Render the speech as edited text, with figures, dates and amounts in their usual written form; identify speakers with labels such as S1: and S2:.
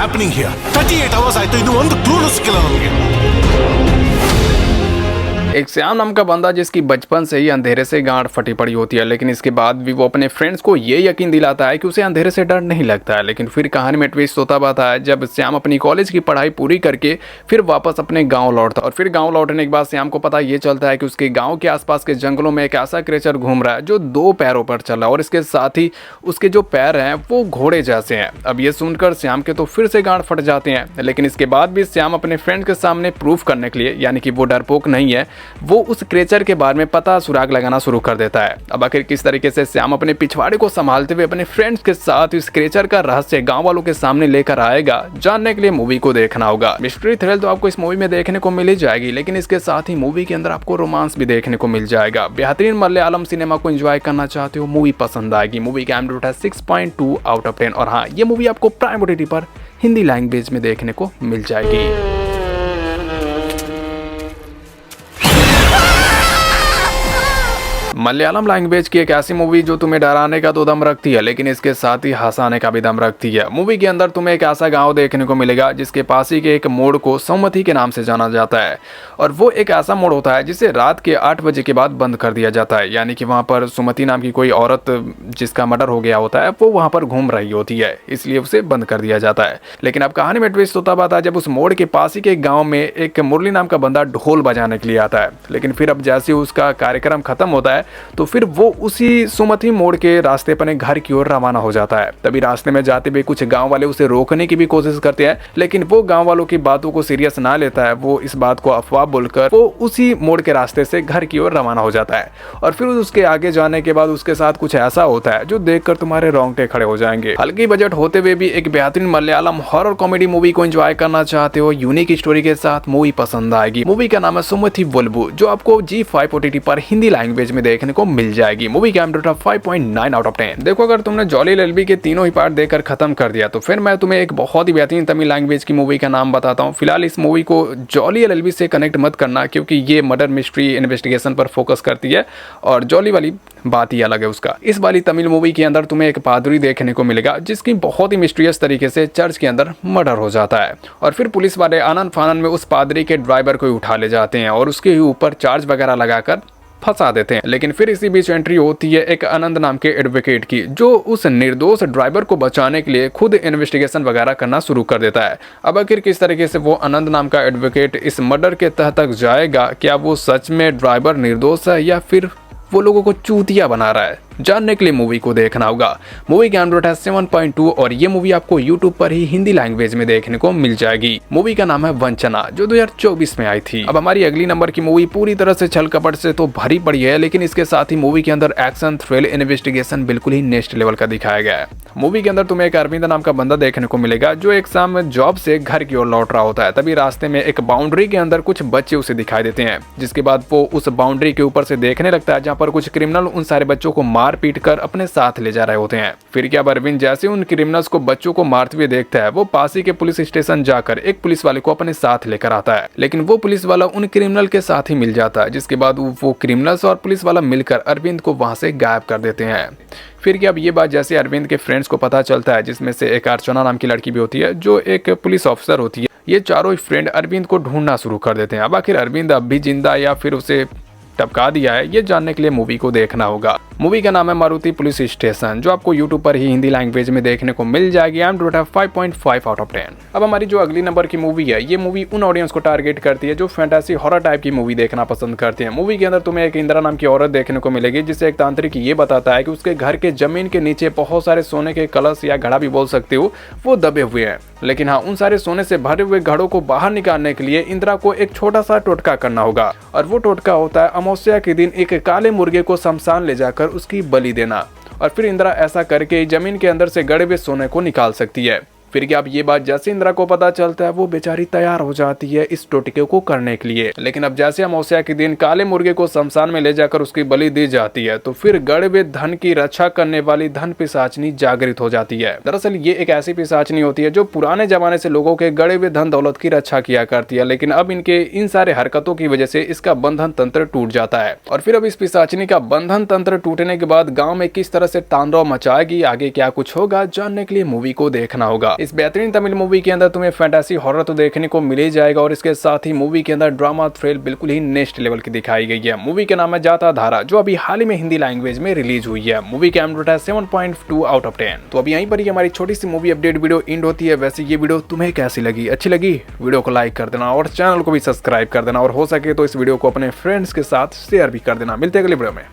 S1: Happening here? 38 hours ಆಯ್ತು, ಇದು ಒಂದು ಕ್ಲೂನು ಸಿಕ್ಕಿಲ್ಲ ನಮಗೆ.
S2: एक श्याम नाम का बंदा जिसकी बचपन से ही अंधेरे से गांठ फटी पड़ी होती है, लेकिन इसके बाद भी वो अपने फ्रेंड्स को ये यकीन दिलाता है कि उसे अंधेरे से डर नहीं लगता है। लेकिन फिर कहानी में ट्विस्ट होता आता है जब श्याम अपनी कॉलेज की पढ़ाई पूरी करके फिर वापस अपने गांव लौटता है। और फिर गांव लौटने के बाद श्याम को पता ये चलता है कि उसके गांव के आसपास के जंगलों में एक ऐसा क्रिएचर घूम रहा है जो 2 पैरों पर चल रहा है और इसके साथ ही उसके जो पैर हैं वो घोड़े जैसे हैं। अब ये सुनकर श्याम के तो फिर से गांठ फट जाते हैं, लेकिन इसके बाद भी श्याम अपने फ्रेंड के सामने प्रूफ करने के लिए, यानी कि वो डरपोक नहीं है, वो उस क्रिएचर के बारे में पता सुराग लगाना शुरू कर देता है। अब आखिर किस तरीके से श्याम अपने पिछवाड़े को संभालते हुए अपने फ्रेंड्स के साथ इस क्रिएचर का रहस्य गांव वालों के सामने लेकर आएगा, जानने के लिए मूवी को देखना होगा। मिस्ट्री थ्रिल तो आपको इस मूवी में देखने को मिल ही जाएगी, लेकिन इसके साथ ही मूवी के अंदर आपको रोमांस भी देखने को मिल जाएगा। बेहतरीन मलयालम सिनेमा को एंजॉय करना चाहते हो, मूवी पसंद आएगी। मूवी का IMDb है 6.2 आउट ऑफ 10। और हाँ, ये मूवी आपको प्राइम OTT पर हिंदी लैंग्वेज में देखने को मिल जाएगी। मलयालम लैंग्वेज की एक ऐसी मूवी जो तुम्हें डराने का तो दम रखती है, लेकिन इसके साथ ही हंसाने का भी दम रखती है। मूवी के अंदर तुम्हें एक ऐसा गांव देखने को मिलेगा जिसके पास ही के एक मोड़ को सोमवती के नाम से जाना जाता है, और वो एक ऐसा मोड़ होता है जिसे रात के 8 बजे के बाद बंद कर दिया जाता है। यानी कि वहाँ पर सुमति नाम की कोई औरत जिसका मर्डर हो गया होता है वो वहाँ पर घूम रही होती है, इसलिए उसे बंद कर दिया जाता है। लेकिन अब कहानी में ट्विस्ट होता बात है जब उस मोड़ के पास ही के गाँव में एक मुरली नाम का बंदा ढोल बजाने के लिए आता है। लेकिन फिर अब जैसे उसका कार्यक्रम खत्म होता है तो फिर वो उसी सुमति मोड़ के रास्ते पर घर की ओर रवाना हो जाता है। तभी रास्ते में जाते हुए कुछ गांव वाले उसे रोकने की भी कोशिश करते हैं, लेकिन वो गांव वालों की बातों को सीरियस ना लेता है। वो इस बात को अफवाह बोलकर वो उसी मोड़ के रास्ते से घर की ओर रवाना हो जाता है। और फिर उसके आगे जाने के बाद उसके साथ कुछ ऐसा होता है जो देखकर तुम्हारे रोंगटे खड़े हो जाएंगे। हल्की बजट होते हुए भी एक बेहतरीन मलयालम हॉरर कॉमेडी मूवी को एंजॉय करना चाहते हो, यूनिक स्टोरी के साथ मूवी पसंद आएगी। मूवी का नाम है सुमति वोल्बू, जो आपको G5 OTT पर हिंदी लैंग्वेज में देखने को मिल जाएगी। मूवी का IMDb 5.9 आउट ऑफ 10। देखो, अगर तुमने जॉली LLB के तीनों ही पार्ट देखकर खत्म कर दिया तो फिर मैं तुम्हें एक बहुत ही बेहतरीन तमिल लैंग्वेज की मूवी का नाम बताता हूँ। फिलहाल इस मूवी को जॉली LLB से कनेक्ट मत करना, क्योंकि ये मर्डर मिस्ट्री इन्वेस्टिगेशन पर फोकस करती है और जॉली वाली बात ही अलग है उसका। इस वाली तमिल मूवी के अंदर तुम्हें एक पादरी देखने को मिलेगा जिसकी बहुत ही मिस्टीरियस तरीके से चर्च के अंदर मर्डर हो जाता है, और फिर पुलिस वाले आनंद फानन में उस पादरी के ड्राइवर को उठा ले जाते हैं और उसके ऊपर चार्ज वगैरह लगाकर फंसा देते हैं। लेकिन फिर इसी बीच एंट्री होती है एक आनंद नाम के एडवोकेट की, जो उस निर्दोष ड्राइवर को बचाने के लिए खुद इन्वेस्टिगेशन वगैरह करना शुरू कर देता है। अब आखिर किस तरीके से वो आनंद नाम का एडवोकेट इस मर्डर के तह तक जाएगा, क्या वो सच में ड्राइवर निर्दोष है या फिर वो लोगों को चूतिया बना रहा है, जानने के लिए मूवी को देखना होगा। मूवी का IMDb है 7.2 और ये मूवी आपको YouTube पर ही हिंदी लैंग्वेज में देखने को मिल जाएगी। मूवी का नाम है वंचना, जो 2024 में आई थी। अब हमारी अगली नंबर की मूवी पूरी तरह से छल कपट से तो भरी पड़ी है, लेकिन इसके साथ ही मूवी के अंदर एक्शन थ्रिल इन्वेस्टिगेशन बिल्कुल ही नेक्स्ट लेवल का दिखाया गया है। मूवी के अंदर तुम्हें एक अरविंद नाम का बंदा देखने को मिलेगा जो एक शाम जॉब से घर की ओर लौट रहा होता है। तभी रास्ते में एक बाउंड्री के अंदर कुछ बच्चे उसे दिखाई देते हैं, जिसके बाद वो उस बाउंड्री के ऊपर से देखने लगता है जहाँ पर कुछ क्रिमिनल उन सारे बच्चों को मार पीट कर अपने साथ ले जा रहे होते हैं। फिर क्या अरविंद जैसे उन क्रिमिनल्स को बच्चों को मारते हुए देखता है, वो पास ही के पुलिस स्टेशन जाकर एक पुलिस वाले को अपने साथ लेकर आता है, लेकिन वो पुलिस वाला उन क्रिमिनल के साथ ही मिल जाता है, जिसके बाद वो क्रिमिनल्स और पुलिस वाला मिलकर अरविंद को वहां से गायब कर देते हैं। फिर क्या अब ये बात जैसे अरविंद के फ्रेंड्स को पता चलता है, जिसमें से एक अर्चना नाम की लड़की भी होती है जो एक पुलिस ऑफिसर होती है, ये चारों फ्रेंड अरविंद को ढूंढना शुरू कर देते हैं। अब आखिर अरविंद अब भी जिंदा या फिर उसे टपका दिया है, ये जानने के लिए मूवी को देखना होगा। मूवी का नाम है मारुति पुलिस स्टेशन, जो आपको YouTube पर ही हिंदी लैंग्वेज में देखने को मिल जाएगी। IMDb 5.5 out of 10। अब हमारी जो अगली नंबर की मूवी है, ये मूवी उन ऑडियंस को टारगेट करती है जो फैंटेसी हॉरर टाइप की मूवी देखना पसंद करते हैं। मूवी के अंदर तुम्हें एक इंदिरा नाम की औरत देखने को मिलेगी, जिसे एक तांत्रिक ये बताता है कि उसके घर के जमीन के नीचे बहुत सारे सोने के कलश या घड़ा भी बोल सकते हो, वो दबे हुए हैं। लेकिन हाँ, उन सारे सोने से भरे हुए घड़ों को बाहर निकालने के लिए इंदिरा को एक छोटा सा टोटका करना होगा, और वो टोटका होता है अमावस्या के दिन एक काले मुर्गे को शमशान ले जाकर उसकी बलि देना। और फिर इंदिरा ऐसा करके जमीन के अंदर से गड़े हुए सोने को निकाल सकती है। फिर क्या अब ये बात जैसे इंदिरा को पता चलता है, वो बेचारी तैयार हो जाती है इस टोटके को करने के लिए। लेकिन अब जैसे अमावस्या के दिन काले मुर्गे को शमशान में ले जाकर उसकी बलि दी जाती है, तो फिर गड़े हुए धन की रक्षा करने वाली धन पिशाचनी जागृत हो जाती है। दरअसल ये एक ऐसी पिशाचनी होती है जो पुराने जमाने से लोगों के गड़े हुए धन दौलत की रक्षा किया करती है, लेकिन अब इनके इन सारे हरकतों की वजह से इसका बंधन तंत्र टूट जाता है। और फिर अब इस पिशाचनी का बंधन तंत्र टूटने के बाद गाँव में किस तरह से तांडव मचाएगी, आगे क्या कुछ होगा, जानने के लिए मूवी को देखना होगा। इस बेहतरीन तमिल मूवी के अंदर तुम्हें फैंटेसी हॉरर तो देखने को मिल ही जाएगा और इसके साथ ही मूवी के अंदर ड्रामा थ्रिल बिल्कुल ही नेक्स्ट लेवल की दिखाई गई है। मूवी का नाम है जाता धारा, जो अभी हाल ही में हिंदी लैंग्वेज में रिलीज हुई है। मूवी का एम रेट है 7.2 आउट ऑफ 10। तो अभी यहीं पर ही हमारी छोटी सी मूवी अपडेट वीडियो एंड होती है। वैसे ये वीडियो तुम्हें कैसी लगी? अच्छी लगी? वीडियो को लाइक कर देना और चैनल को भी सब्सक्राइब कर देना और हो सके तो इस वीडियो को अपने फ्रेंड्स के साथ शेयर भी कर देना। मिलते हैं अगले वीडियो में।